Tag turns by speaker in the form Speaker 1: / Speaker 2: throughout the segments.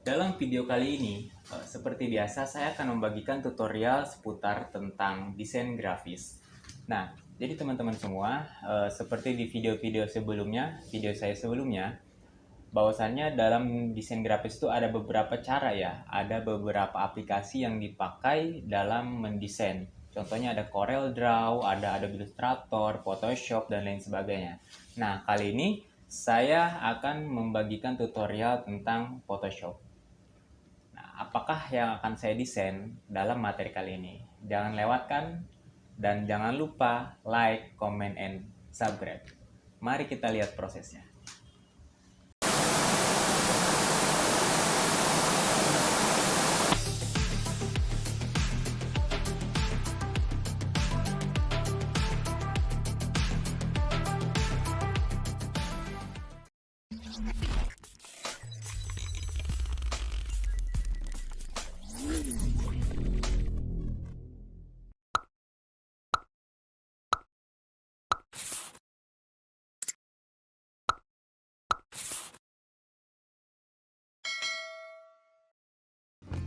Speaker 1: Dalam video kali ini, seperti biasa saya akan membagikan tutorial seputar tentang desain grafis. Nah, jadi teman-teman semua, seperti di video-video sebelumnya, video saya sebelumnya, bahwasannya dalam desain grafis itu ada beberapa cara ya, ada beberapa aplikasi yang dipakai dalam mendesain. Contohnya ada CorelDRAW, ada Adobe Illustrator, Photoshop, dan lain sebagainya. Nah, kali ini saya akan membagikan tutorial tentang Photoshop. Apakah yang akan saya desain dalam materi kali ini? Jangan lewatkan dan jangan lupa like, comment, and subscribe. Mari kita lihat prosesnya.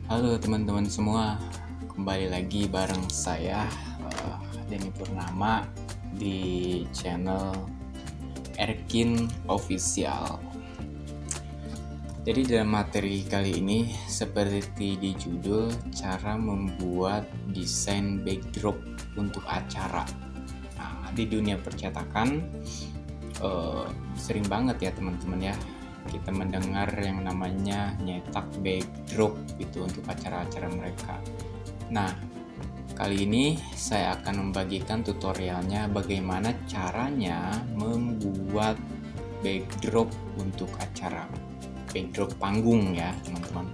Speaker 1: Halo teman-teman semua, kembali lagi bareng saya Denny Purnama di channel Erkin Official. Jadi dalam materi kali ini, seperti di judul, cara membuat desain backdrop untuk acara. Nah, di dunia percetakan sering banget ya teman-teman ya, kita mendengar yang namanya nyetak backdrop itu untuk acara-acara mereka. Nah, kali ini saya akan membagikan tutorialnya bagaimana caranya membuat backdrop untuk acara, backdrop panggung ya teman-teman.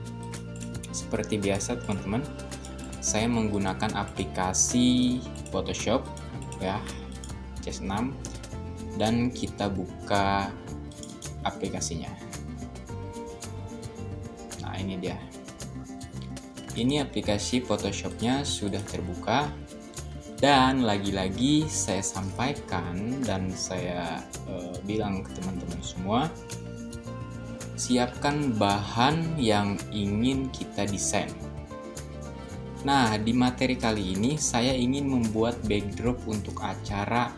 Speaker 1: Seperti biasa teman-teman, saya menggunakan aplikasi Photoshop ya, CS6, dan kita buka aplikasinya. Nah, ini dia. Ini aplikasi Photoshopnya sudah terbuka, dan lagi-lagi saya sampaikan dan saya bilang ke teman-teman semua, siapkan bahan yang ingin kita desain. Nah, di materi kali ini saya ingin membuat backdrop untuk acara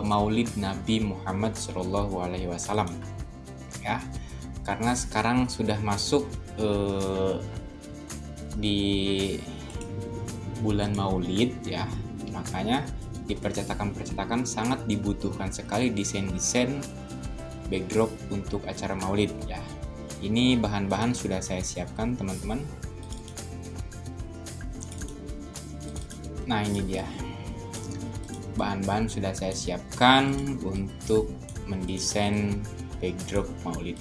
Speaker 1: Maulid Nabi Muhammad SAW. Ya, karena sekarang sudah masuk di bulan Maulid ya, makanya di percetakan sangat dibutuhkan sekali desain-desain backdrop untuk acara Maulid ya. Ini bahan-bahan sudah saya siapkan teman-teman. Nah, ini dia bahan-bahan sudah saya siapkan untuk mendesain backdrop Maulid.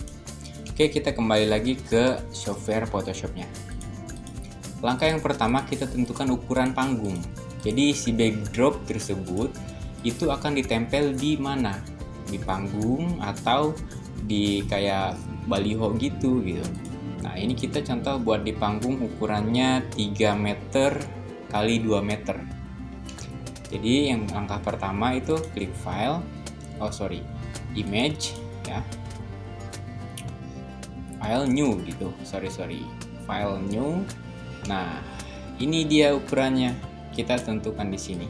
Speaker 1: Oke, kita kembali lagi ke software Photoshopnya. Langkah yang pertama, kita tentukan ukuran panggung. Jadi si backdrop tersebut itu akan ditempel di mana? Di panggung atau di kayak baliho gitu. Nah, ini kita contoh buat di panggung, ukurannya 3 meter kali 2 meter. Jadi yang langkah pertama itu klik file, image ya, file new gitu, file new. Nah, ini dia ukurannya, kita tentukan di sini.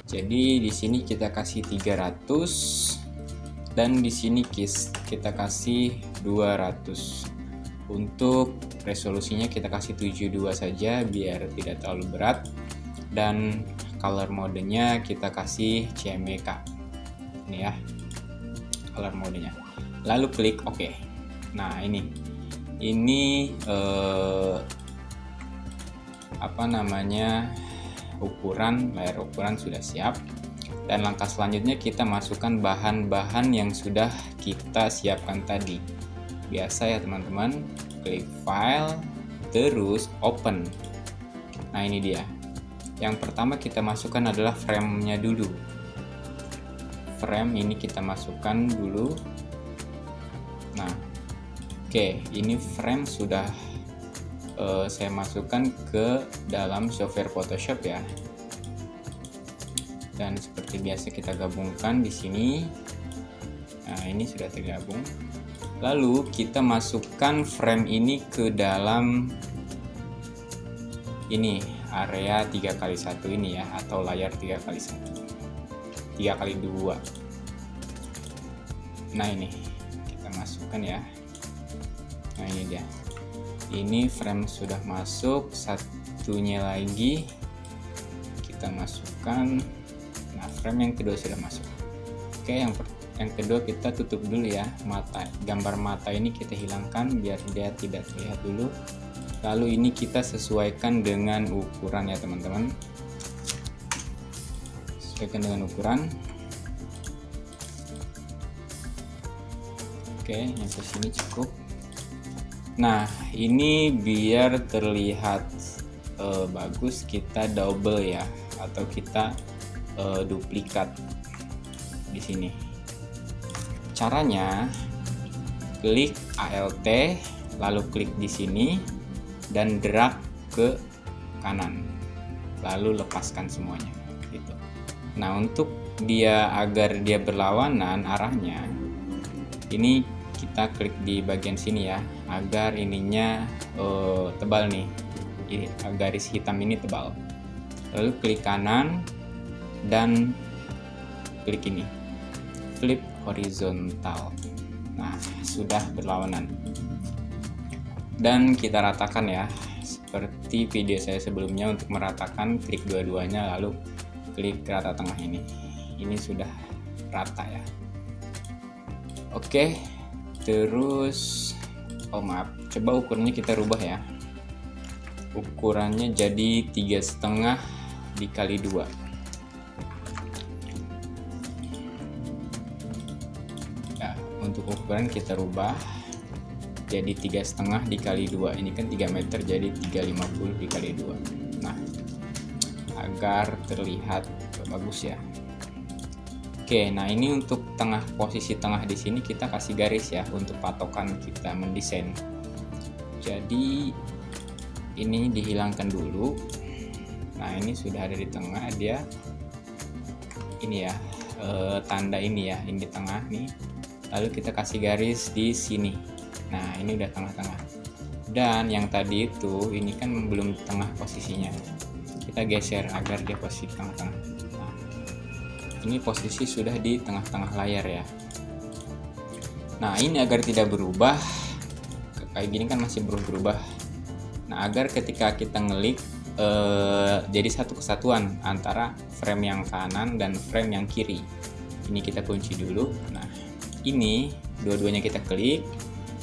Speaker 1: Jadi di sini kita kasih 300 dan di sini kita kasih 200. Untuk resolusinya kita kasih 72 saja biar tidak terlalu berat, dan color modenya kita kasih CMYK. Ini ya color modenya. Lalu klik OK. Nah, ini layar ukuran sudah siap, dan langkah selanjutnya kita masukkan bahan-bahan yang sudah kita siapkan tadi. Biasa ya teman-teman, klik file terus open. Nah, ini dia. Yang pertama kita masukkan adalah frame-nya dulu. Frame ini kita masukkan dulu. Nah, oke, ini frame sudah saya masukkan ke dalam software Photoshop ya. Dan seperti biasa kita gabungkan di sini. Nah, ini sudah tergabung. Lalu kita masukkan frame ini ke dalam ini area 3x1 ini ya, atau layar 3x1, 3x2. Nah ini kita masukkan ya. Nah ini dia, ini frame sudah masuk. Satunya lagi kita masukkan. Nah frame yang kedua sudah masuk. Oke, yang kedua kita tutup dulu ya mata, gambar mata ini kita hilangkan biar dia tidak terlihat dulu. Lalu ini kita sesuaikan dengan ukuran ya teman-teman, sesuaikan dengan ukuran. Oke, yang ke sini cukup. Nah ini biar terlihat bagus, kita double ya, atau kita duplikat di sini. Caranya klik Alt, lalu klik di sini dan drag ke kanan, lalu lepaskan semuanya gitu. Nah untuk dia agar dia berlawanan arahnya, ini kita klik di bagian sini ya, agar ininya tebal nih, ini garis hitam ini tebal. Lalu klik kanan dan klik ini, flip horizontal. Nah sudah berlawanan. Dan kita ratakan ya, seperti video saya sebelumnya. Untuk meratakan klik dua-duanya lalu klik rata tengah ini sudah rata ya. Oke, terus maaf, coba ukurannya kita rubah ya. Ukurannya jadi 3,5 dikali 2. Ya, untuk ukuran kita rubah jadi 3,5 dikali 2. Ini kan 3 meter, jadi 350 dikali 2. Nah agar terlihat bagus ya. Oke, nah ini untuk posisi tengah di sini kita kasih garis ya untuk patokan kita mendesain. Jadi ini dihilangkan dulu. Nah ini sudah ada di tengah dia, ini ya tanda ini ya, ini di tengah nih. Lalu kita kasih garis di sini. Nah ini udah tengah-tengah. Dan yang tadi itu ini kan belum tengah posisinya, kita geser agar dia posisi tengah-tengah. Nah, ini posisi sudah di tengah-tengah layar ya. Nah ini agar tidak berubah kayak gini kan masih berubah. Nah agar ketika kita ngelik jadi satu kesatuan antara frame yang kanan dan frame yang kiri, ini kita kunci dulu. Nah ini dua-duanya kita klik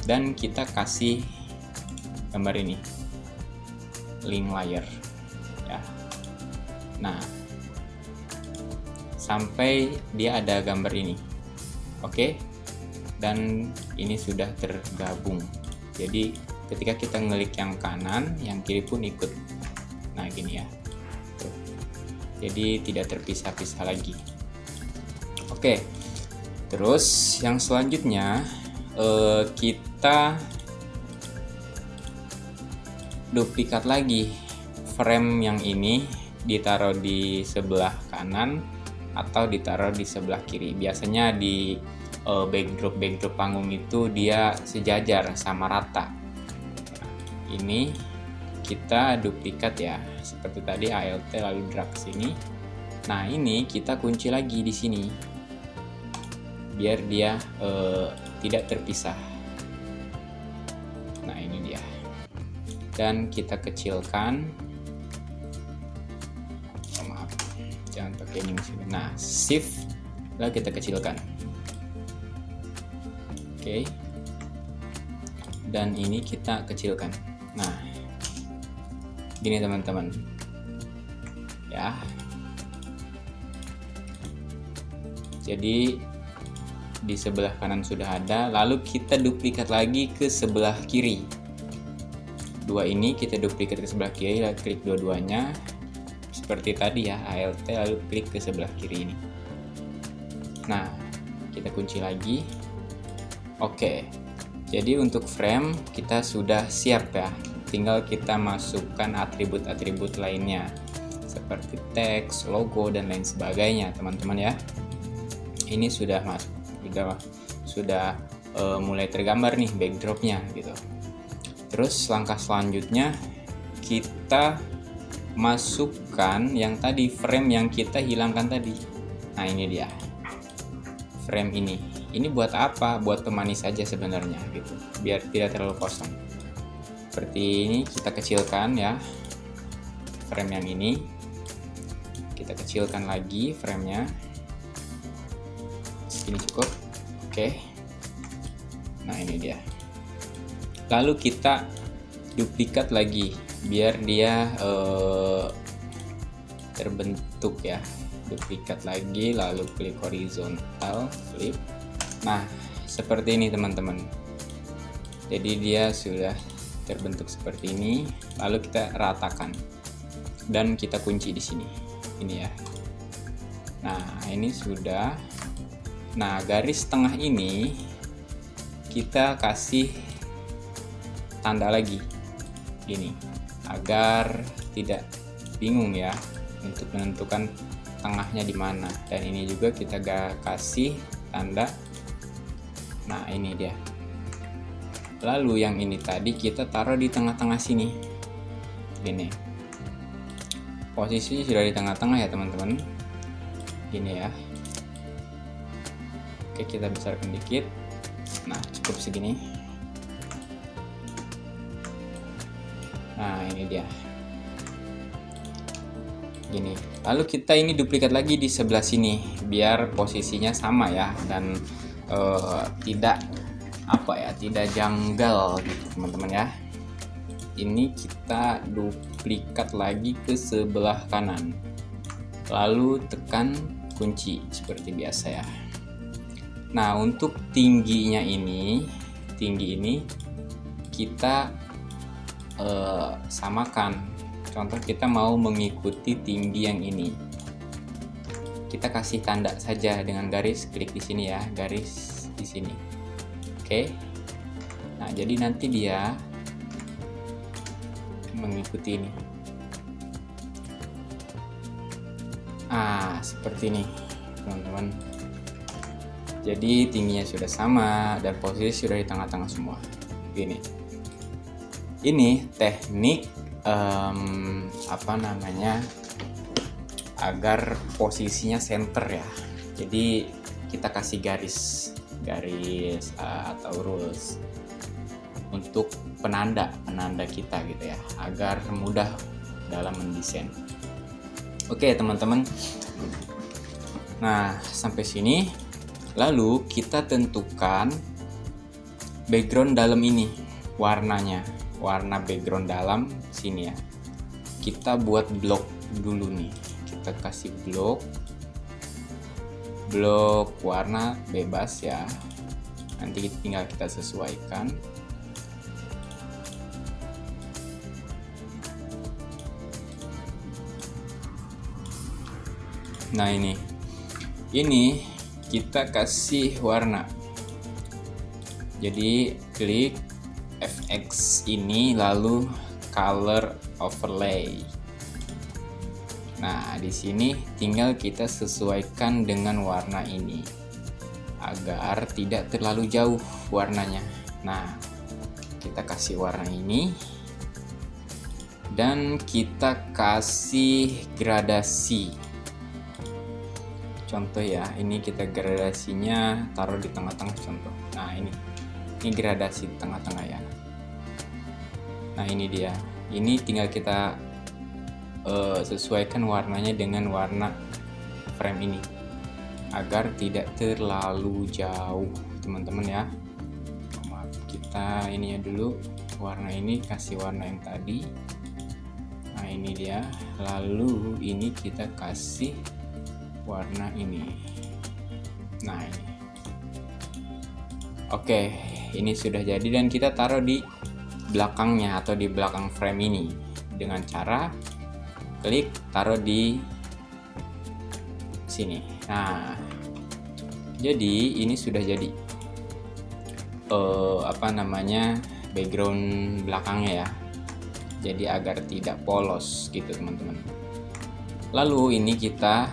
Speaker 1: dan kita kasih gambar ini, link layer ya. Nah sampai dia ada gambar ini. Oke, dan ini sudah tergabung. Jadi ketika kita ngelik yang kanan, yang kiri pun ikut. Nah gini ya. Tuh. Jadi tidak terpisah-pisah lagi. Oke, terus yang selanjutnya kita duplikat lagi frame yang ini, ditaruh di sebelah kanan atau ditaruh di sebelah kiri. Biasanya di backdrop panggung itu dia sejajar sama rata. Nah, ini kita duplikat ya, seperti tadi Alt lalu drag sini. Nah ini kita kunci lagi di sini biar dia tidak terpisah. Nah ini dia, dan kita kecilkan. Maaf, jangan pakai ini. Nah shift lalu kita kecilkan. Oke, dan ini kita kecilkan. Nah gini teman-teman ya. Jadi di sebelah kanan sudah ada, lalu kita duplikat lagi ke sebelah kiri. Dua ini kita duplikat ke sebelah kiri, lalu klik dua-duanya seperti tadi ya, Alt lalu klik ke sebelah kiri ini. Nah kita kunci lagi. Oke, jadi untuk frame kita sudah siap ya, tinggal kita masukkan atribut-atribut lainnya seperti teks, logo dan lain sebagainya teman-teman ya. Ini sudah masuk, sudah mulai tergambar nih backdropnya gitu. Terus langkah selanjutnya kita masukkan yang tadi frame yang kita hilangkan tadi. Nah ini dia frame ini. Ini buat apa? Buat pemanis saja sebenarnya gitu, biar tidak terlalu kosong. Seperti ini kita kecilkan ya frame yang ini. Kita kecilkan lagi framenya. Segini cukup. Oke. Nah ini dia. Lalu kita duplikat lagi biar dia terbentuk ya. Duplikat lagi, lalu klik horizontal, flip. Nah seperti ini teman-teman. Jadi dia sudah terbentuk seperti ini. Lalu kita ratakan dan kita kunci di sini. Ini ya. Nah ini sudah. Nah garis tengah ini kita kasih tanda lagi gini agar tidak bingung ya untuk menentukan tengahnya di mana. Dan ini juga kita kasih tanda. Nah ini dia. Lalu yang ini tadi kita taruh di tengah-tengah sini gini. Posisi sudah di tengah-tengah ya teman-teman. Gini ya. Oke, kita besarkan dikit. Nah cukup segini. Nah ini dia gini. Lalu kita ini duplikat lagi di sebelah sini biar posisinya sama ya, dan tidak tidak janggal gitu teman-teman ya. Ini kita duplikat lagi ke sebelah kanan, lalu tekan kunci seperti biasa ya. Nah untuk tinggi ini kita samakan. Contoh kita mau mengikuti tinggi yang ini, kita kasih tanda saja dengan garis, klik di sini ya, garis di sini. Oke. Nah jadi nanti dia mengikuti ini. Seperti ini teman-teman. Jadi tingginya sudah sama dan posisi sudah di tengah-tengah semua. Gini. Ini teknik agar posisinya center ya. Jadi kita kasih garis atau rules untuk penanda kita gitu ya, agar mudah dalam mendesain. Oke teman-teman. Nah sampai sini, lalu kita tentukan background dalam ini, warna background dalam sini ya. Kita buat blok dulu nih. Kita kasih blok warna bebas ya. Nanti tinggal kita sesuaikan. Nah ini kita kasih warna. Jadi klik FX ini, lalu color overlay. Nah, di sini tinggal kita sesuaikan dengan warna ini agar tidak terlalu jauh warnanya. Nah, kita kasih warna ini dan kita kasih gradasi. Contoh ya, ini kita gradasinya taruh di tengah-tengah contoh. Nah, ini gradasi di tengah-tengah ya. Nah ini dia, ini tinggal kita sesuaikan warnanya dengan warna frame ini agar tidak terlalu jauh teman-teman ya. Kita ini ya dulu, warna ini kasih warna yang tadi. Nah ini dia, lalu ini kita kasih warna ini. Nah ini. Oke, ini sudah jadi dan kita taruh di belakangnya atau di belakang frame ini dengan cara klik taruh di sini. Nah, jadi ini sudah jadi background belakangnya ya. Jadi agar tidak polos gitu teman-teman. Lalu ini kita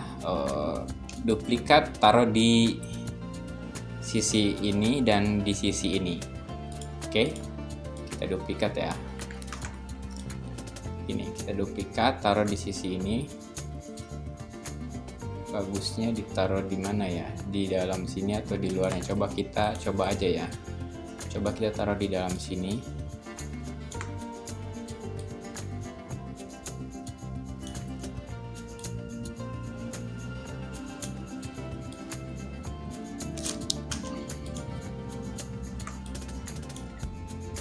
Speaker 1: duplikat taruh di sisi ini dan di sisi ini. Oke, kita duplikat ya. Ini kita duplikat, taruh di sisi ini. Bagusnya ditaruh di mana ya? Di dalam sini atau di luarnya? Coba aja ya. Coba kita taruh di dalam sini.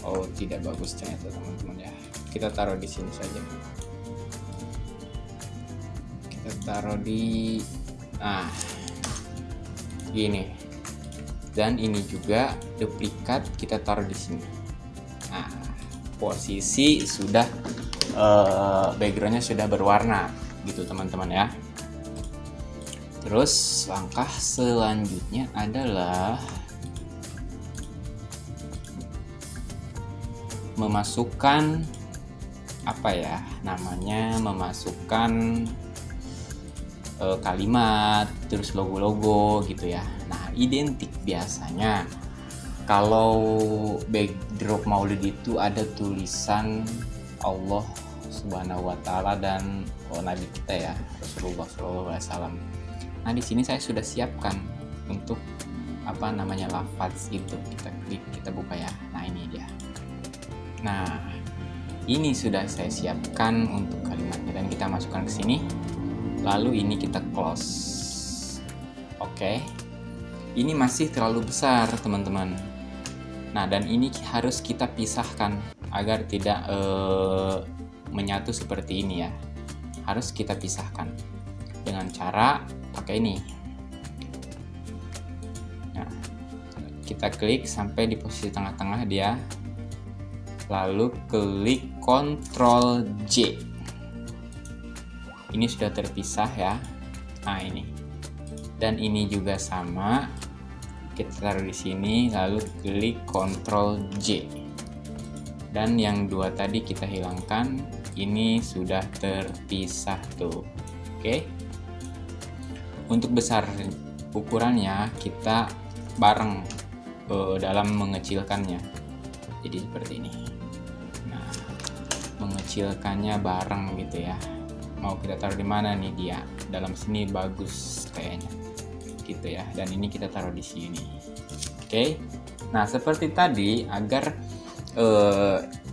Speaker 1: Oh, tidak bagus ternyata teman-teman ya. Kita taruh di sini saja. Kita taruh di gini. Dan ini juga duplikat, kita taruh di sini. Nah, posisi sudah backgroundnya sudah berwarna gitu teman-teman ya. Terus langkah selanjutnya adalah memasukkan memasukkan kalimat, terus logo-logo gitu ya. Nah, identik biasanya kalau backdrop maulid itu ada tulisan Allah Subhanahu wa Ta'ala dan Nabi kita ya, Rasulullah SAW. Nah, di sini saya sudah siapkan untuk lafaz itu. Kita klik, kita buka ya. Nah, ini dia. Nah, ini sudah saya siapkan untuk kalimatnya dan kita masukkan ke sini. Lalu ini kita close. Oke. Ini masih terlalu besar, teman-teman. Nah, dan ini harus kita pisahkan agar tidak menyatu seperti ini ya. Harus kita pisahkan dengan cara pakai ini. Nah, kita klik sampai di posisi tengah-tengah dia. Lalu klik Ctrl J. Ini sudah terpisah ya. Nah, ini. Dan ini juga sama. Kita taruh di sini lalu klik Ctrl J. Dan yang dua tadi kita hilangkan. Ini sudah terpisah tuh. Oke. Untuk besar ukurannya kita bareng dalam mengecilkannya. Jadi seperti ini. Nah, mengecilkannya bareng gitu ya. Mau kita taruh di mana nih dia? Dalam sini bagus kayaknya. Gitu ya. Dan ini kita taruh di sini. Oke. Nah, seperti tadi agar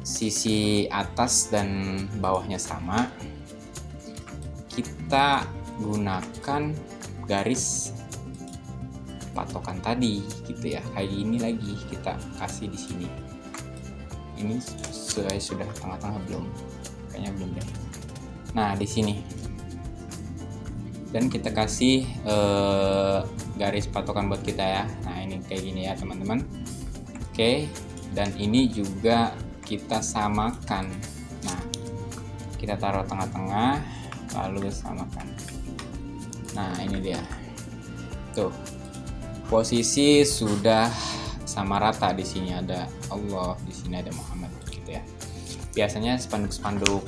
Speaker 1: sisi atas dan bawahnya sama, kita gunakan garis patokan tadi gitu ya. Kayak gini lagi kita kasih di sini. Ini saya sudah tengah-tengah belum? Kayaknya belum deh. Nah, di sini. Dan kita kasih garis patokan buat kita ya. Nah, ini kayak gini ya, teman-teman. Oke, dan ini juga kita samakan. Nah, kita taruh tengah-tengah lalu samakan. Nah, ini dia. Tuh. Posisi sudah sama rata. Di sini ada Allah, di sini ada Muhammad gitu ya. Biasanya spanduk-spanduk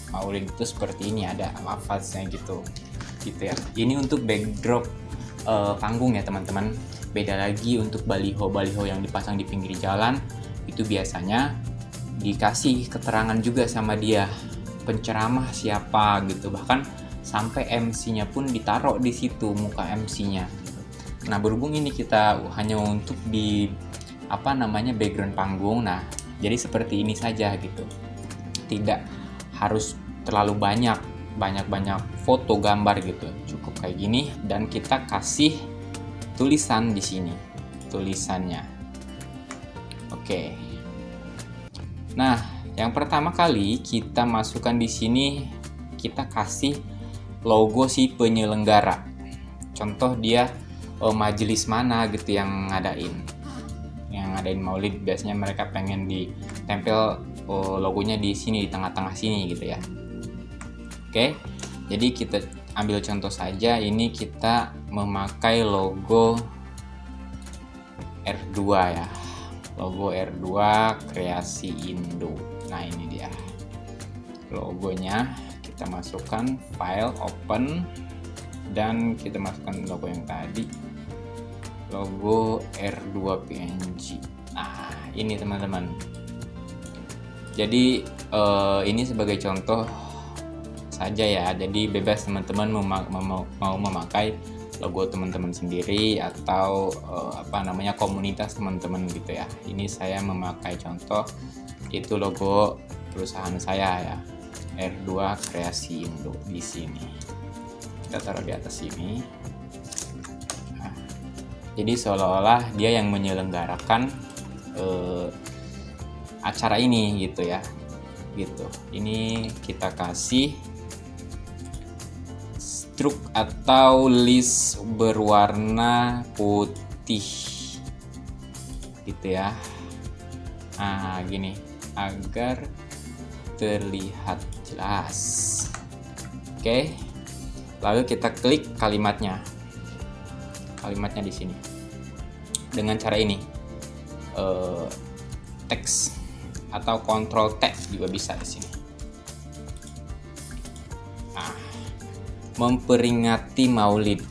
Speaker 1: maulid itu seperti ini, ada lafaznya gitu ya. Ini untuk backdrop panggung ya teman-teman. Beda lagi untuk baliho-baliho yang dipasang di pinggir jalan, itu biasanya dikasih keterangan juga sama dia, penceramah siapa gitu, bahkan sampai MC-nya pun ditaruh di situ, muka MC-nya. Nah, berhubung ini kita hanya untuk di background panggung, nah jadi seperti ini saja gitu. Tidak harus terlalu banyak foto gambar gitu. Cukup kayak gini dan kita kasih tulisan di sini. Tulisannya. Oke. Nah, yang pertama kali kita masukkan di sini, kita kasih logo si penyelenggara. Contoh dia majelis mana gitu yang ngadain maulid, biasanya mereka pengen ditempel logonya di sini, di tengah-tengah sini gitu ya. Oke, jadi kita ambil contoh saja, ini kita memakai logo R2 ya, logo R2 Kreasi Indo. Nah, ini dia logonya. Kita masukkan file, open, dan kita masukkan logo yang tadi. logo R2 PNG. Nah, ini teman-teman. Jadi ini sebagai contoh saja ya. Jadi bebas teman-teman mau memakai logo teman-teman sendiri atau komunitas teman-teman gitu ya. Ini saya memakai contoh itu logo perusahaan saya ya. R2 Kreasi untuk di sini. Kita taruh di atas sini. Nah, jadi seolah-olah dia yang menyelenggarakan acara ini gitu ya. Gitu. Ini kita kasih struk atau list berwarna putih gitu ya. Nah, gini agar terlihat jelas. Oke. Lalu kita klik kalimatnya. Kalimatnya di sini. Dengan cara ini. Teks atau Ctrl T juga bisa di sini. Nah, memperingati Maulid.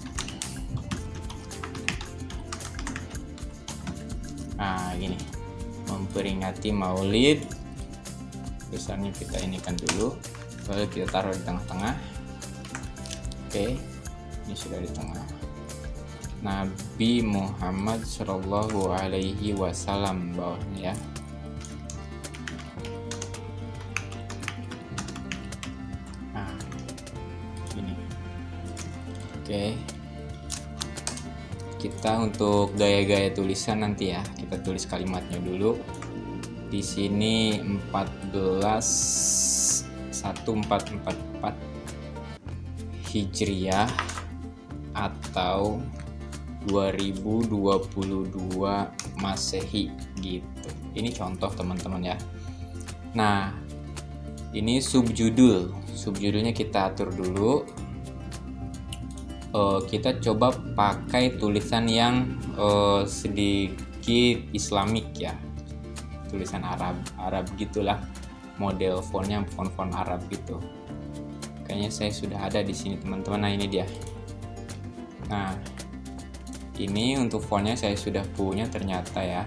Speaker 1: Nah, gini. Memperingati Maulid. Tulisannya kita inikan dulu, lalu kita taruh di tengah-tengah. Oke, ini sudah di tengah. Nabi Muhammad Shallallahu Alaihi Wasallam bawahnya ya. Nah, ini. Oke. Kita untuk gaya-gaya tulisan nanti ya, kita tulis kalimatnya dulu. Di sini 1444 Hijriah atau 2022 Masehi gitu. Ini contoh teman-teman ya. Nah, ini subjudulnya kita atur dulu. Kita coba pakai tulisan yang sedikit Islamik ya. Tulisan Arab gitulah, model fontnya font Arab gitu. Kayaknya saya sudah ada di sini teman-teman. Nah, ini dia. Nah, ini untuk fontnya saya sudah punya ternyata ya.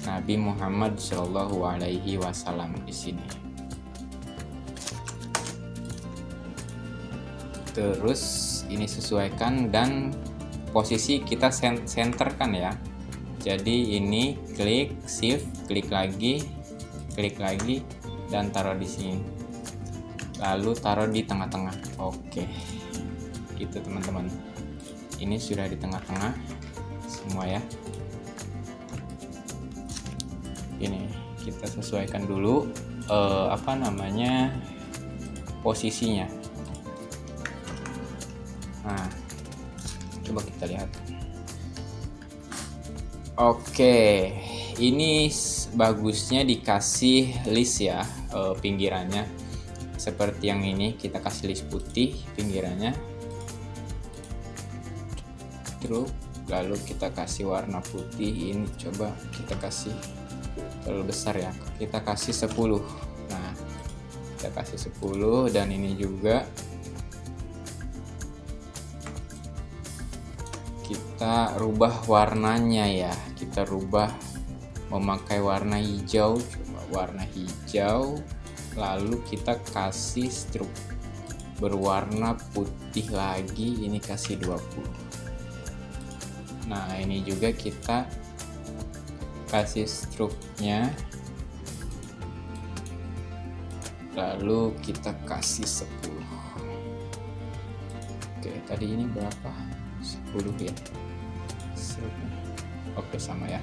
Speaker 1: Nabi Muhammad Shallallahu Alaihi Wasallam di sini. Terus ini sesuaikan dan posisi kita centerkan ya. Jadi ini klik shift, klik lagi, dan taruh di sini. Lalu taruh di tengah-tengah. Oke, gitu teman-teman. Ini sudah di tengah-tengah semua ya. Ini kita sesuaikan dulu posisinya. Nah, coba kita lihat. Oke, ini bagusnya dikasih list ya pinggirannya. Seperti yang ini kita kasih list putih pinggirannya. Terus lalu kita kasih warna putih. Ini coba kita kasih terlalu besar ya. Kita kasih 10. Nah, kita kasih 10 dan ini juga kita rubah warnanya ya. Kita rubah memakai warna hijau, coba warna hijau, lalu kita kasih struk berwarna putih lagi, ini kasih 20. Nah, ini juga kita kasih struknya, lalu kita kasih 10. Oke, tadi ini berapa? 10 ya struknya. Oke, sama ya.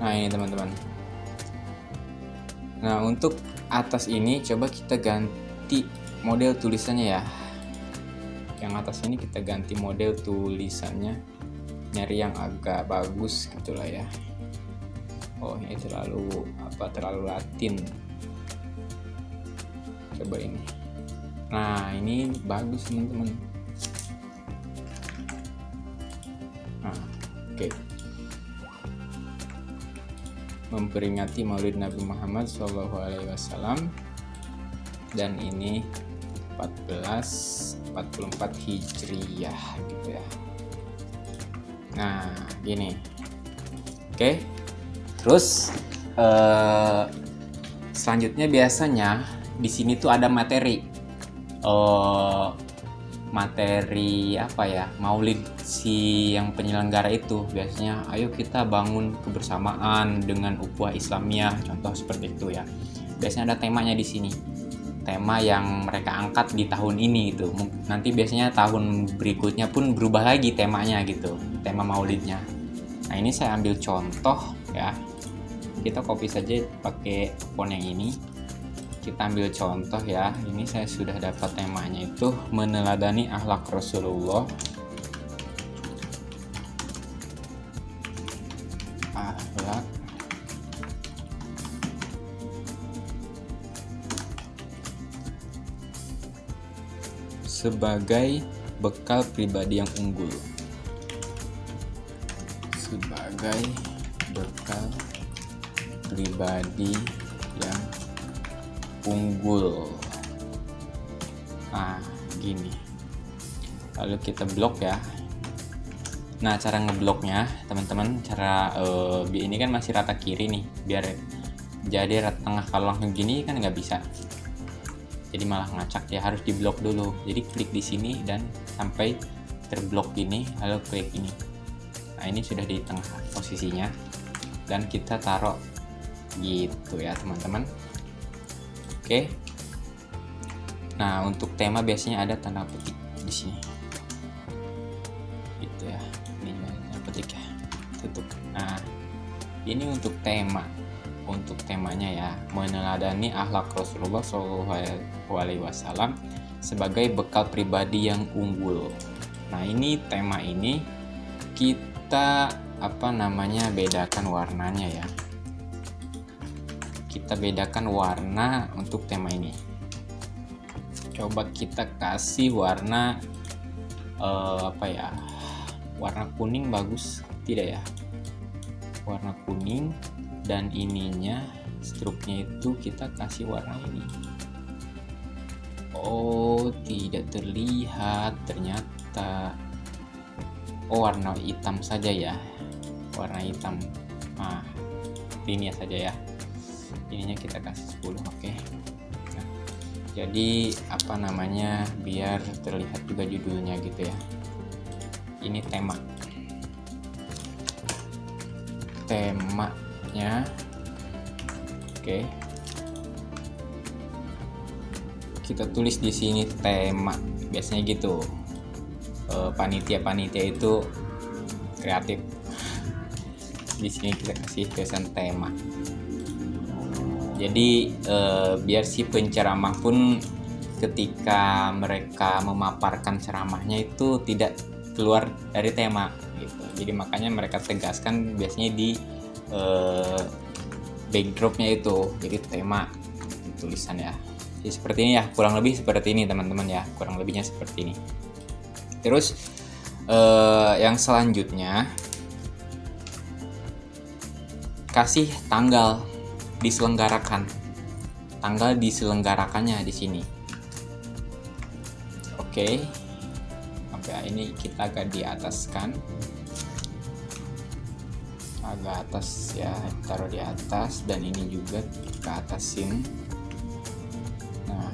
Speaker 1: Nah, ini teman-teman. Nah, untuk atas ini coba kita ganti model tulisannya ya. Yang atas ini kita ganti model tulisannya, nyari yang agak bagus gitulah ya. Oh, ini terlalu Latin. Coba ini. Nah, ini bagus teman-teman. Nah, oke. Memperingati Maulid Nabi Muhammad SAW, dan ini 1444 Hijriyah gitu ya. Nah, gini. Oke. Terus selanjutnya biasanya di sini tuh ada materi. Materi apa ya? Maulid si yang penyelenggara itu. Biasanya ayo kita bangun kebersamaan dengan ukhuwah Islamiyah, contoh seperti itu ya. Biasanya ada temanya di sini. Tema yang mereka angkat di tahun ini gitu. Nanti biasanya tahun berikutnya pun berubah lagi temanya gitu, tema maulidnya. Nah, ini saya ambil contoh ya. Kita copy saja pakai font yang ini. Kita ambil contoh ya. Ini saya sudah dapat temanya itu meneladani akhlak Rasulullah. Akhlak sebagai bekal pribadi yang unggul. Sebagai bekal pribadi yang unggul. Nah, gini. Lalu kita blok ya. Nah, cara ngebloknya, teman-teman, cara ini kan masih rata kiri nih, biar jadi rata tengah. Kalau langsung gini kan nggak bisa. Jadi malah ngacak ya, harus diblok dulu. Jadi klik di sini dan sampai terblok gini, lalu klik ini. Nah, ini sudah di tengah posisinya dan kita taruh gitu ya, teman-teman. Oke. Nah, untuk tema biasanya ada tanda petik di sini. Gitu ya. Ini tanda petik ya. Tutup. Nah, ini untuk tema. Untuk temanya ya, meneladani akhlak Rasulullah SAW sebagai bekal pribadi yang unggul. Nah, ini tema ini kita bedakan warnanya ya. Kita bedakan warna untuk tema ini. Coba kita kasih warna warna kuning bagus tidak ya? Warna kuning. Dan ininya struknya itu kita kasih warna ini. Oh, tidak terlihat ternyata. Oh, warna hitam saja ya, warna hitam. Nah, ini saja ya, ininya kita kasih 10. Oke. Nah, jadi biar terlihat juga judulnya gitu ya. Ini temanya. Oke. Kita tulis di sini tema. Biasanya gitu. Panitia itu kreatif. Di sini kita kasih tulisan tema. Jadi biar si penceramah pun ketika mereka memaparkan ceramahnya itu tidak keluar dari tema gitu. Jadi makanya mereka tegaskan biasanya di backdropnya itu jadi tema tulisan ya. Jadi seperti ini ya, kurang lebih seperti ini teman-teman ya, kurang lebihnya seperti ini. Terus yang selanjutnya kasih tanggal diselenggarakannya di sini. Oke. Ini kita agak diataskan. Agak atas ya, taruh di atas dan ini juga ke atasin. Nah,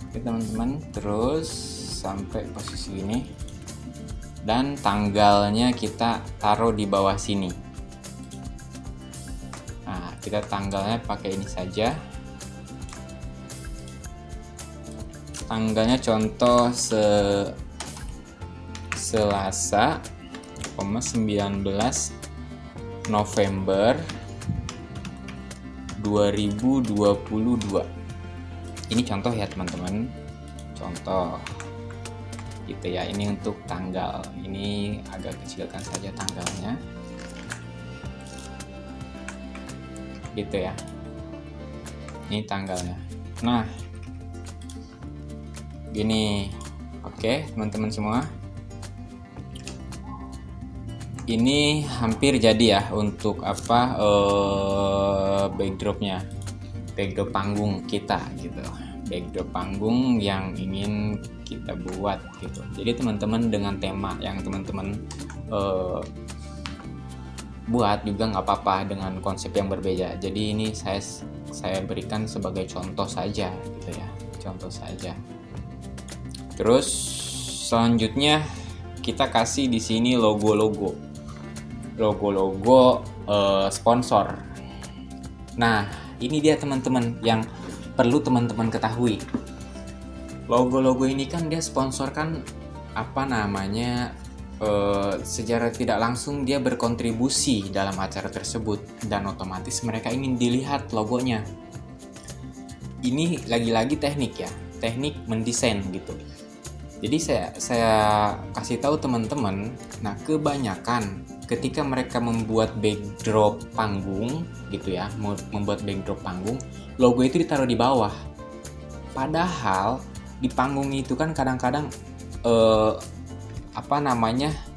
Speaker 1: oke teman-teman, terus sampai posisi ini dan tanggalnya kita taruh di bawah sini. Nah, kita tanggalnya pakai ini saja. Tanggalnya contoh Selasa 19 November 2022. Ini contoh ya teman-teman, contoh gitu ya. Ini untuk tanggal, ini agak kecilkan saja tanggalnya gitu ya. Ini tanggalnya. Nah, gini. Oke teman-teman semua, ini hampir jadi ya untuk backdrop panggung kita gitu. backdrop panggung yang ingin kita buat gitu. Jadi teman-teman dengan tema yang teman-teman buat juga nggak apa-apa dengan konsep yang berbeda. Jadi ini saya berikan sebagai contoh saja gitu ya, contoh saja. Terus selanjutnya kita kasih di sini logo sponsor. Nah, ini dia teman-teman yang perlu teman-teman ketahui. Logo ini kan dia sponsor kan secara tidak langsung dia berkontribusi dalam acara tersebut dan otomatis mereka ingin dilihat logonya. Ini lagi-lagi teknik ya, teknik mendesain gitu. Jadi saya kasih tahu teman-teman, nah kebanyakan ketika mereka membuat backdrop panggung gitu ya, membuat backdrop panggung, logo itu ditaruh di bawah. Padahal di panggung itu kan kadang-kadang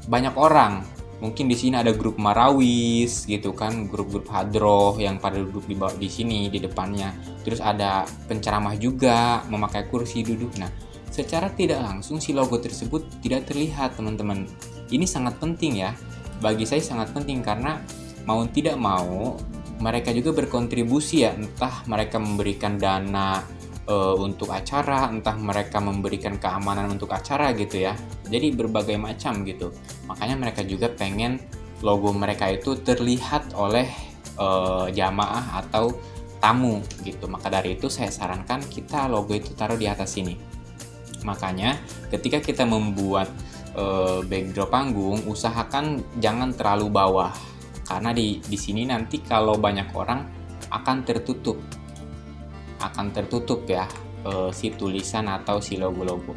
Speaker 1: banyak orang. Mungkin di sini ada grup Marawis gitu kan, grup-grup hadroh yang pada duduk di sini di depannya. Terus ada penceramah juga memakai kursi duduk. Nah, secara tidak langsung si logo tersebut tidak terlihat, teman-teman. Ini sangat penting ya. Bagi saya sangat penting karena mau tidak mau mereka juga berkontribusi ya, entah mereka memberikan dana untuk acara, entah mereka memberikan keamanan untuk acara gitu ya. Jadi berbagai macam gitu. Makanya mereka juga pengen logo mereka itu terlihat oleh jamaah atau tamu gitu. Maka dari itu saya sarankan kita logo itu taruh di atas sini. Makanya ketika kita membuat backdrop panggung, usahakan jangan terlalu bawah. Karena di sini nanti kalau banyak orang akan tertutup ya si tulisan atau si logo.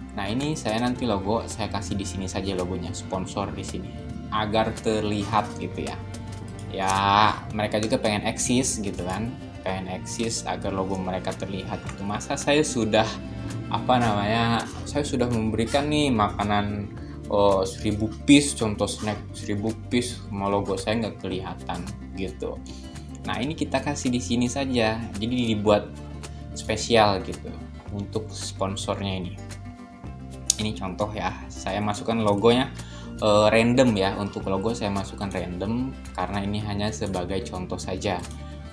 Speaker 1: Nah, ini saya nanti logo saya kasih di sini saja logonya, sponsor di sini agar terlihat gitu ya. Ya, mereka juga pengen eksis gitu kan. Pengen eksis agar logo mereka terlihat. Itu masa saya sudah saya sudah memberikan nih makanan 1000 piece, contoh snack 1000 piece, sama logo saya nggak kelihatan gitu. Nah, ini kita kasih di sini saja, jadi dibuat spesial gitu untuk sponsornya ini. Ini contoh ya, saya masukkan logonya random ya. Untuk logo saya masukkan random karena ini hanya sebagai contoh saja.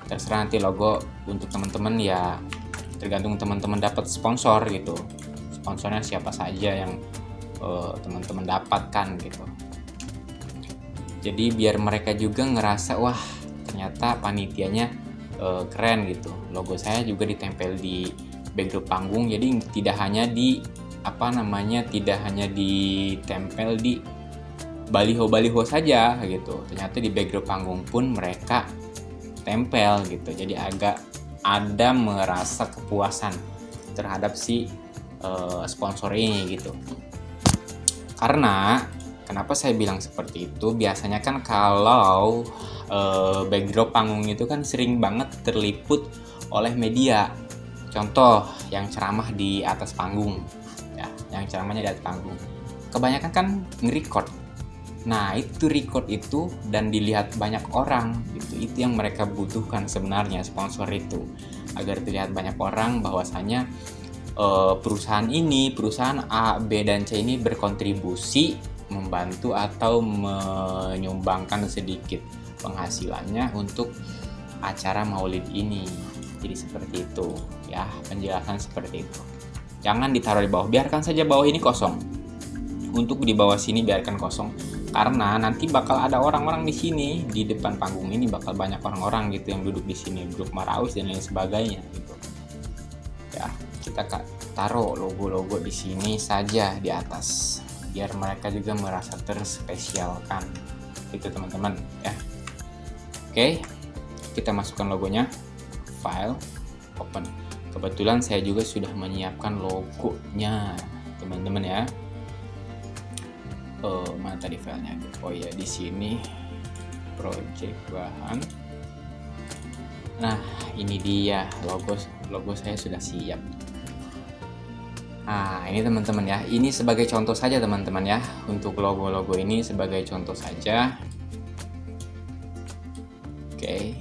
Speaker 1: Terserah nanti logo untuk teman-teman ya, tergantung teman-teman dapat sponsor gitu. Sponsornya siapa saja yang teman-teman dapatkan gitu. Jadi biar mereka juga ngerasa wah ternyata panitianya keren gitu. Logo saya juga ditempel di backdrop panggung, jadi tidak hanya ditempel di baliho saja gitu. Ternyata di backdrop panggung pun mereka tempel gitu. Jadi agak ada merasa kepuasan terhadap si sponsor ini gitu. Karena kenapa saya bilang seperti itu? Biasanya kan kalau backdrop panggung itu kan sering banget terliput oleh media. Contoh yang ceramah di atas panggung, ya, yang ceramahnya di atas panggung. Kebanyakan kan nge-record. Nah, itu record itu dan dilihat banyak orang gitu. Itu yang mereka butuhkan sebenarnya, sponsor itu, agar dilihat banyak orang bahwasanya perusahaan A, B, dan C ini berkontribusi membantu atau menyumbangkan sedikit penghasilannya untuk acara maulid ini. Jadi seperti itu ya, penjelasan seperti itu. Jangan ditaruh di bawah, biarkan saja bawah ini kosong. Untuk di bawah sini biarkan kosong karena nanti bakal ada orang-orang di sini, di depan panggung ini bakal banyak orang-orang gitu yang duduk di sini, grup Marawis dan lain sebagainya gitu. Ya, kita taruh logo-logo di sini saja di atas biar mereka juga merasa terspesialkan gitu teman-teman ya. Oke, kita masukkan logonya, file, open. Kebetulan saya juga sudah menyiapkan logonya teman-teman ya. Mana tadi filenya? Oh iya, di sini project bahan. Nah, ini dia logo saya sudah siap. Nah, ini teman-teman ya, ini sebagai contoh saja teman-teman ya. Untuk logo-logo ini sebagai contoh saja. Oke.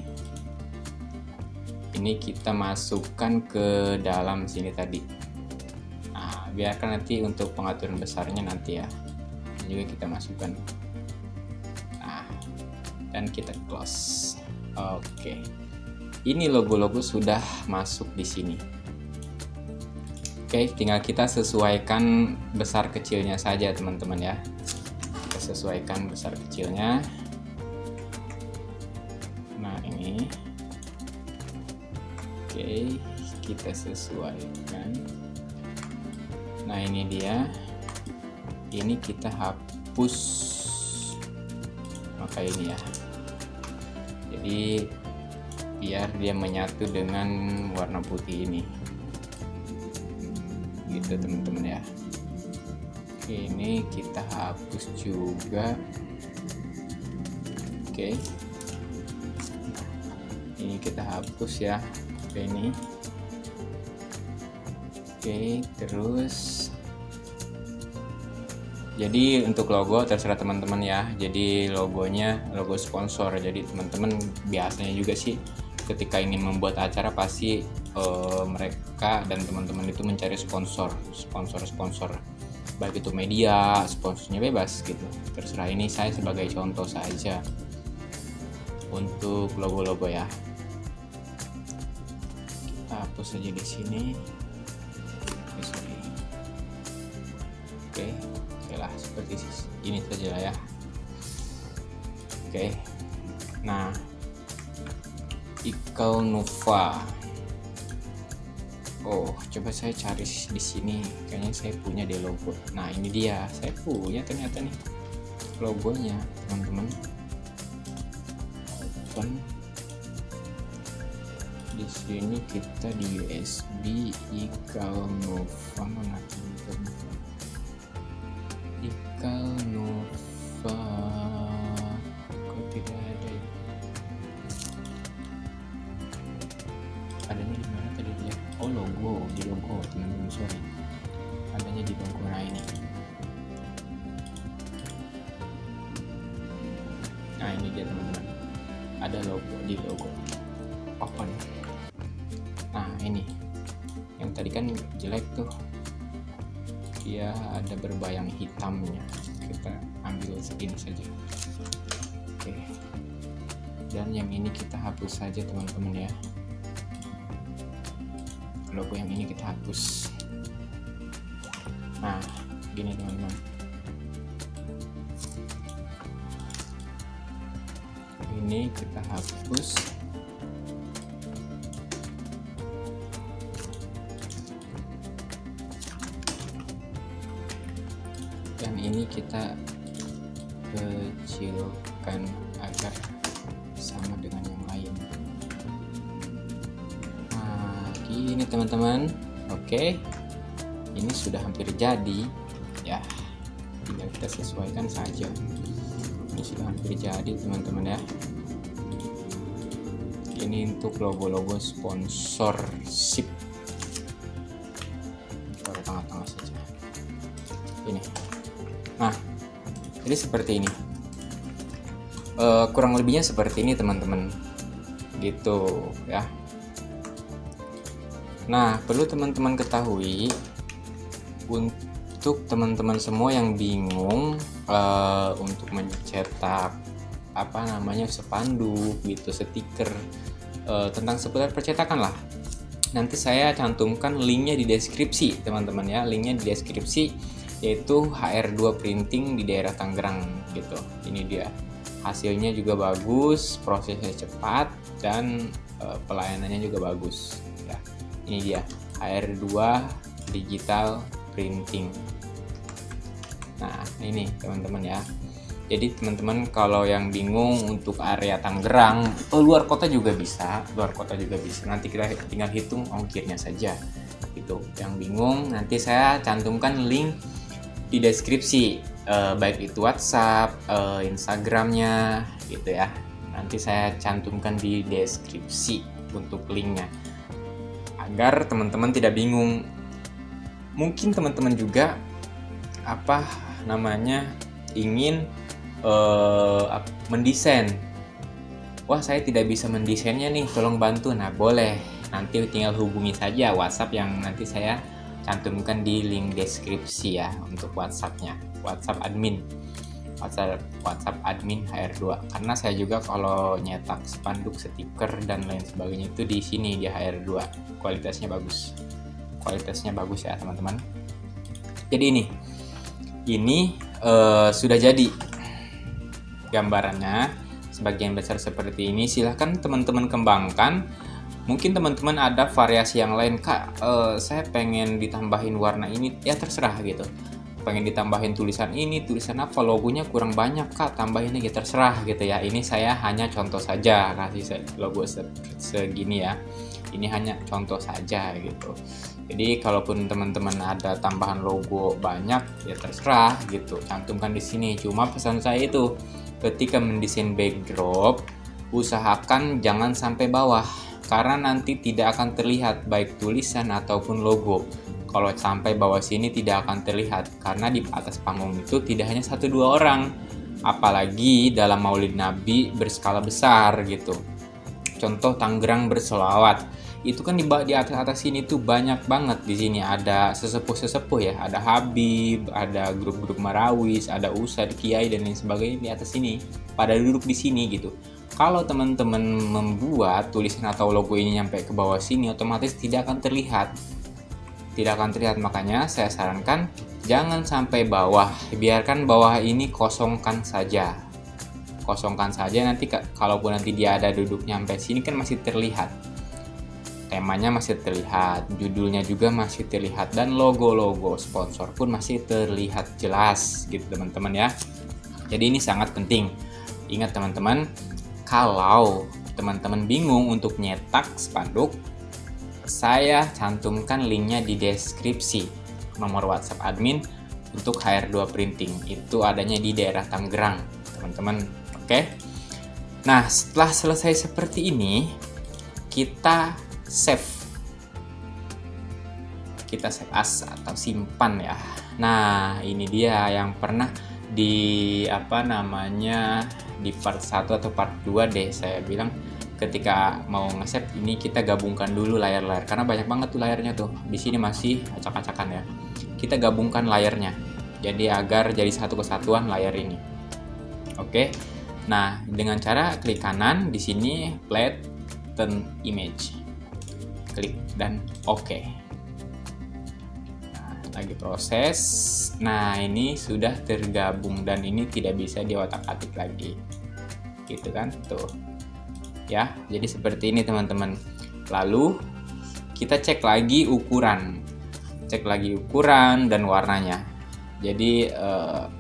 Speaker 1: Ini ini kita masukkan ke dalam sini tadi. Nah, biarkan nanti untuk pengaturan besarnya nanti ya. Ini juga kita masukkan. Nah, dan kita close. Oke. Ini logo-logo sudah masuk di sini. Oke, tinggal kita sesuaikan besar kecilnya saja teman-teman ya. Kita sesuaikan besar kecilnya. Nah, ini. Oke, kita sesuaikan. Nah, ini dia. Ini kita hapus. Maka ini ya. Jadi biar dia menyatu dengan warna putih ini. Gitu teman-teman ya. Oke, ini kita hapus juga. Oke. Ini kita hapus ya. Ini. Oke, terus jadi untuk logo terserah teman-teman ya. Jadi logonya logo sponsor. Jadi teman-teman biasanya juga sih ketika ingin membuat acara pasti mereka dan teman-teman itu mencari sponsor baik itu media, sponsornya bebas gitu. Terserah, ini saya sebagai contoh saja untuk logo-logo ya. Kita hapus saja di sini. Oke, lah seperti ini saja lah ya. Oke. Nah, Ikal Nova. Oh, coba saya cari di sini. Kayaknya saya punya di logo. Nah, ini dia. Saya punya ternyata nih logonya, teman-teman. Open. Di sini kita di USB Ikal Nova. Mana Ikal Nova? Ikal Nova. Kok tidak ada ya? Adanya di mana tadi dia? Oh, logo, di logo teman-teman, sorry. Adanya di logo. Nah, ini. Nah, ini dia teman-teman. Ada logo di logo. Open. Nah, ini. Yang tadi kan jelek tuh. Dia ada berbayang hitamnya. Kita ambil segini saja. Oke. Dan yang ini kita hapus saja teman-teman ya. Logo yang ini kita hapus. Nah, gini teman-teman. Ini kita hapus. Dan ini kita kecilkan agar sama dengan yang lain. Ini teman-teman. Oke, ini sudah hampir jadi ya, tinggal kita sesuaikan saja. Ini sudah hampir jadi teman-teman ya. Ini untuk logo-logo sponsorship. Taruh tengah-tengah saja ini. Nah, jadi seperti ini. Kurang lebihnya seperti ini teman-teman, gitu ya. Nah, perlu teman-teman ketahui, untuk teman-teman semua yang bingung untuk mencetak spanduk gitu, stiker tentang seputar percetakan lah. Nanti saya cantumkan linknya di deskripsi teman-teman ya. Linknya di deskripsi, yaitu HR2 Printing di daerah Tangerang gitu. Ini dia. Hasilnya juga bagus, prosesnya cepat, dan pelayanannya juga bagus ya. Ini dia HR2 Digital Printing. Nah, ini teman-teman ya. Jadi teman-teman kalau yang bingung untuk area Tangerang, luar kota juga bisa. Nanti kita tinggal hitung ongkirnya saja. Gitu. Yang bingung nanti saya cantumkan link di deskripsi, baik itu WhatsApp, Instagramnya gitu ya. Nanti saya cantumkan di deskripsi untuk linknya, agar teman-teman tidak bingung. Mungkin teman-teman juga ingin mendesain wah saya tidak bisa mendesainnya nih, tolong bantu. Nah boleh, nanti tinggal hubungi saja WhatsApp yang nanti saya cantumkan di link deskripsi ya untuk WhatsAppnya, WhatsApp admin. WhatsApp admin HR2, karena saya juga kalau nyetak spanduk, stiker dan lain sebagainya itu di sini di HR2. Kualitasnya bagus ya teman-teman. Jadi ini sudah jadi gambarannya sebagian besar seperti ini. Silahkan teman-teman kembangkan. Mungkin teman-teman ada variasi yang lain, Kak, saya pengen ditambahin warna ini, ya terserah gitu. Pengen ditambahin tulisan ini, tulisan apa, logonya kurang banyak, Kak, tambahin aja, terserah gitu ya. Ini saya hanya contoh saja kasih logo segini ya. Ini hanya contoh saja gitu. Jadi kalaupun teman-teman ada tambahan logo banyak ya terserah gitu, cantumkan di sini. Cuma pesan saya itu ketika mendesain backdrop usahakan jangan sampai bawah, karena nanti tidak akan terlihat baik tulisan ataupun logo. Kalau sampai bawah sini tidak akan terlihat, karena di atas panggung itu tidak hanya 1-2 orang, apalagi dalam Maulid Nabi berskala besar gitu. Contoh Tangerang bersolawat, itu kan di atas sini tuh banyak banget. Di sini ada sesepuh ya, ada Habib, ada grup-grup Marawis, ada Ustadz, Kiai dan lain sebagainya di atas sini. Pada duduk di sini gitu. Kalau teman-teman membuat tulisan atau logo ini nyampe ke bawah sini, otomatis tidak akan terlihat. Makanya saya sarankan jangan sampai bawah, biarkan bawah ini kosongkan saja nanti kalaupun nanti dia ada duduk nyampe sini kan masih terlihat, temanya masih terlihat, judulnya juga masih terlihat, dan logo-logo sponsor pun masih terlihat jelas gitu teman-teman ya. Jadi ini sangat penting. Ingat teman-teman, kalau teman-teman bingung untuk nyetak spanduk, saya cantumkan linknya di deskripsi, nomor WhatsApp admin untuk HR2 printing. Itu adanya di daerah Tangerang, teman-teman. Oke. Nah, setelah selesai seperti ini, kita save as atau simpan ya. Nah, ini dia yang pernah di di part 1 atau part 2 deh saya bilang, ketika mau nge-save ini kita gabungkan dulu layar-layar, karena banyak banget tuh layarnya tuh. Di sini masih acak-acakan ya. Kita gabungkan layarnya. Jadi agar jadi satu kesatuan layar ini. Oke. Nah, dengan cara klik kanan di sini flatten image. Klik dan oke. Nah, lagi proses. Nah, ini sudah tergabung dan ini tidak bisa diotak-atik lagi. Gitu kan? Tuh. Ya, jadi seperti ini teman-teman. Lalu kita cek lagi ukuran dan warnanya. Jadi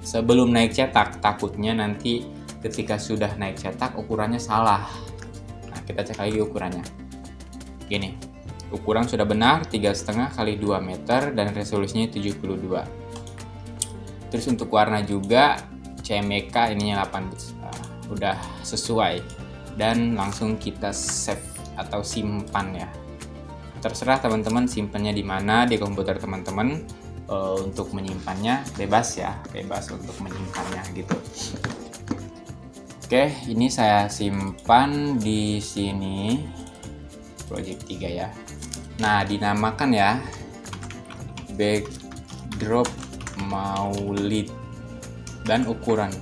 Speaker 1: sebelum naik cetak, takutnya nanti ketika sudah naik cetak ukurannya salah. Nah, kita cek lagi ukurannya. Gini, ukuran sudah benar 3,5 x 2 meter dan resolusinya 72. Terus untuk warna juga CMYK ininya 8 bit. Udah sesuai. Dan langsung kita save atau simpan ya. Terserah teman-teman simpannya di mana di komputer teman-teman. Untuk menyimpannya bebas ya, bebas untuk menyimpannya gitu. Oke, ini saya simpan di sini project 3 ya. Nah, dinamakan ya backdrop Maulid dan ukuran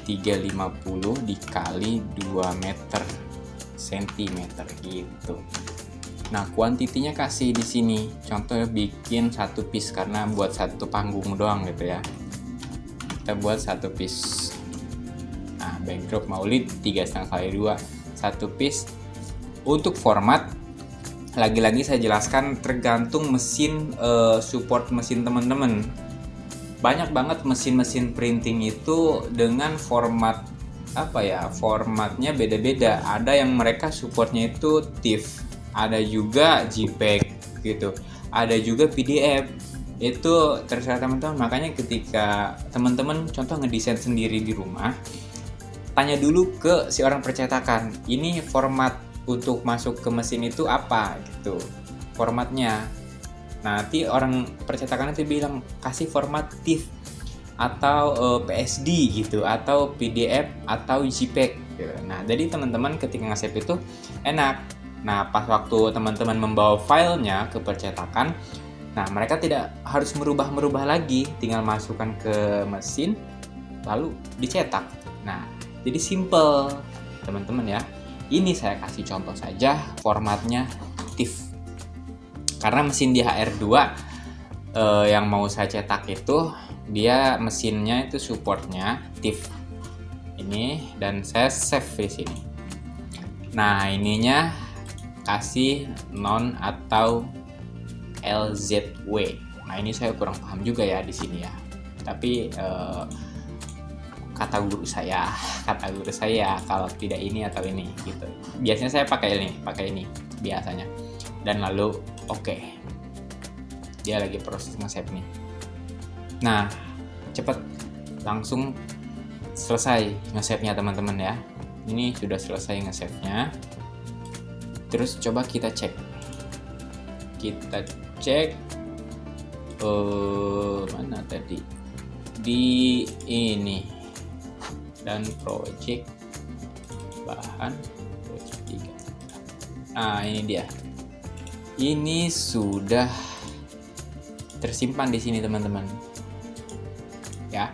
Speaker 1: 350 dikali 2 meter cm gitu. Nah, kuantitinya kasih di sini. Contohnya bikin 1 piece karena buat 1 panggung doang gitu ya. Kita buat 1 piece. Nah, backdrop Maulid 3,5 kali 2 1 piece. Untuk format lagi-lagi saya jelaskan tergantung mesin, support mesin teman-teman. Banyak banget mesin-mesin printing itu dengan format formatnya beda-beda. Ada yang mereka supportnya itu TIFF, ada juga JPEG gitu, ada juga PDF. Itu terserah teman-teman. Makanya ketika teman-teman contoh ngedesain sendiri di rumah, tanya dulu ke si orang percetakan, ini format untuk masuk ke mesin itu apa gitu formatnya. Nanti orang percetakan nanti bilang kasih format TIFF atau PSD gitu, atau PDF atau JPEG. gitu. Nah, jadi teman-teman ketika nge-save itu enak. Nah, pas waktu teman-teman membawa filenya ke percetakan, nah mereka tidak harus merubah lagi, tinggal masukkan ke mesin lalu dicetak. Nah, jadi simple teman-teman ya. Ini saya kasih contoh saja formatnya TIFF. Karena mesin di HR2 yang mau saya cetak itu dia mesinnya itu supportnya TIFF ini, dan saya save di sini. Nah, ininya kasih non atau LZW. Nah, ini saya kurang paham juga ya di sini ya. Tapi kata guru saya kalau tidak ini atau ini gitu. Biasanya saya pakai ini biasanya. Dan lalu oke. Dia lagi proses nge-save nih. Nah, cepet langsung selesai nge-save-nya teman-teman ya. Ini sudah selesai nge-save-nya. Terus coba kita cek. Mana tadi? Di ini. Dan project bahan project 3. Nah, ini dia. Ini sudah tersimpan di sini teman-teman. Ya.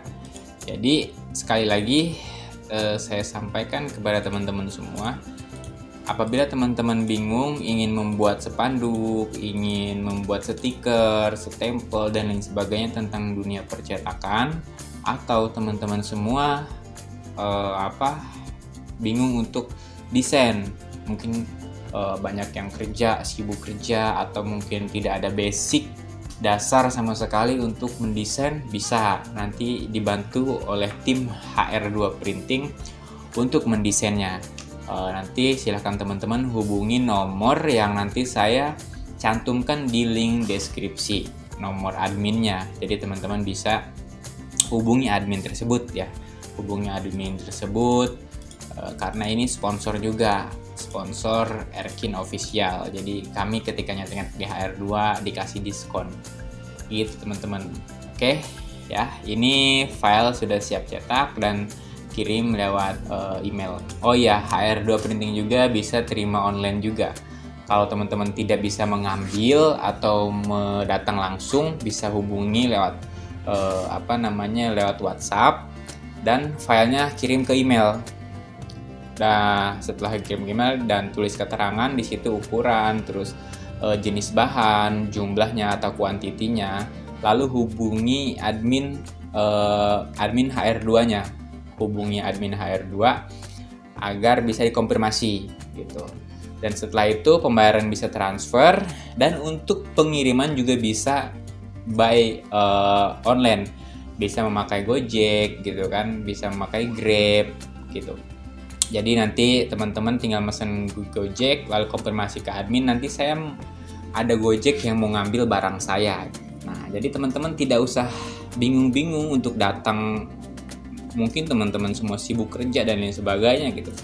Speaker 1: Jadi sekali lagi saya sampaikan kepada teman-teman semua, apabila teman-teman bingung ingin membuat spanduk, ingin membuat stiker, stempel dan lain sebagainya tentang dunia percetakan, atau teman-teman semua bingung untuk desain, mungkin banyak yang sibuk kerja, atau mungkin tidak ada basic dasar sama sekali untuk mendesain, bisa nanti dibantu oleh tim HR2 Printing untuk mendesainnya. Nanti silahkan teman-teman hubungi nomor yang nanti saya cantumkan di link deskripsi, nomor adminnya. Jadi teman-teman bisa hubungi admin tersebut ya, karena ini sponsor juga, sponsor Erkin Official. Jadi kami ketika nyetek di HR2 dikasih diskon gitu teman-teman. Oke ya, ini file sudah siap cetak dan kirim lewat email. Oh ya, HR2 Printing juga bisa terima online juga. Kalau teman-teman tidak bisa mengambil atau datang langsung, bisa hubungi lewat lewat WhatsApp dan filenya kirim ke email. Nah, setelah kirim email dan tulis keterangan di situ ukuran, terus jenis bahan, jumlahnya atau kuantitinya, lalu hubungi admin HR2-nya. Hubungi admin HR2 agar bisa dikonfirmasi gitu. Dan setelah itu pembayaran bisa transfer, dan untuk pengiriman juga bisa by online. Bisa memakai Gojek gitu kan, bisa memakai Grab gitu. Jadi nanti teman-teman tinggal mesen Gojek lalu konfirmasi ke admin, nanti saya ada Gojek yang mau ngambil barang saya. Nah, jadi teman-teman tidak usah bingung-bingung untuk datang. Mungkin teman-teman semua sibuk kerja dan lain sebagainya gitu.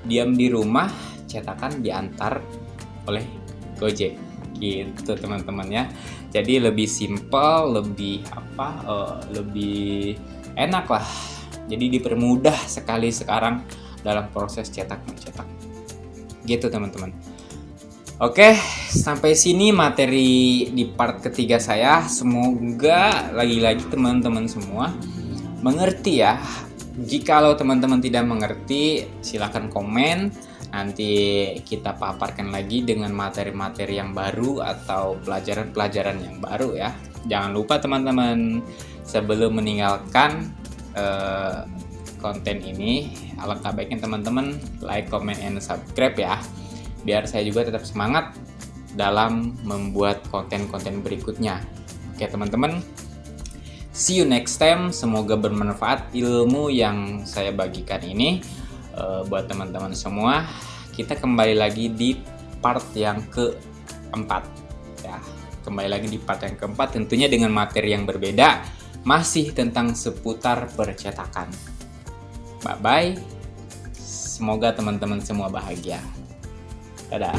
Speaker 1: Diam di rumah, cetakan diantar oleh Gojek gitu teman-teman ya. Jadi lebih simpel, lebih enak lah. Jadi dipermudah sekali sekarang dalam proses cetak mencetak gitu teman-teman. Oke, sampai sini materi di part ketiga saya. Semoga lagi-lagi teman-teman semua mengerti ya. Jikalau teman-teman tidak mengerti, silakan komen. Nanti kita paparkan lagi dengan materi-materi yang baru atau pelajaran-pelajaran yang baru ya. Jangan lupa teman-teman, sebelum meninggalkan konten ini, alangkah baiknya teman-teman like, comment, and subscribe ya. Biar saya juga tetap semangat dalam membuat konten-konten berikutnya. Oke teman-teman, see you next time. Semoga bermanfaat ilmu yang saya bagikan ini buat teman-teman semua. Kita kembali lagi di part yang keempat ya. Kembali lagi di part yang keempat, tentunya dengan materi yang berbeda, masih tentang seputar percetakan. Bye-bye. Semoga teman-teman semua bahagia. Dadah.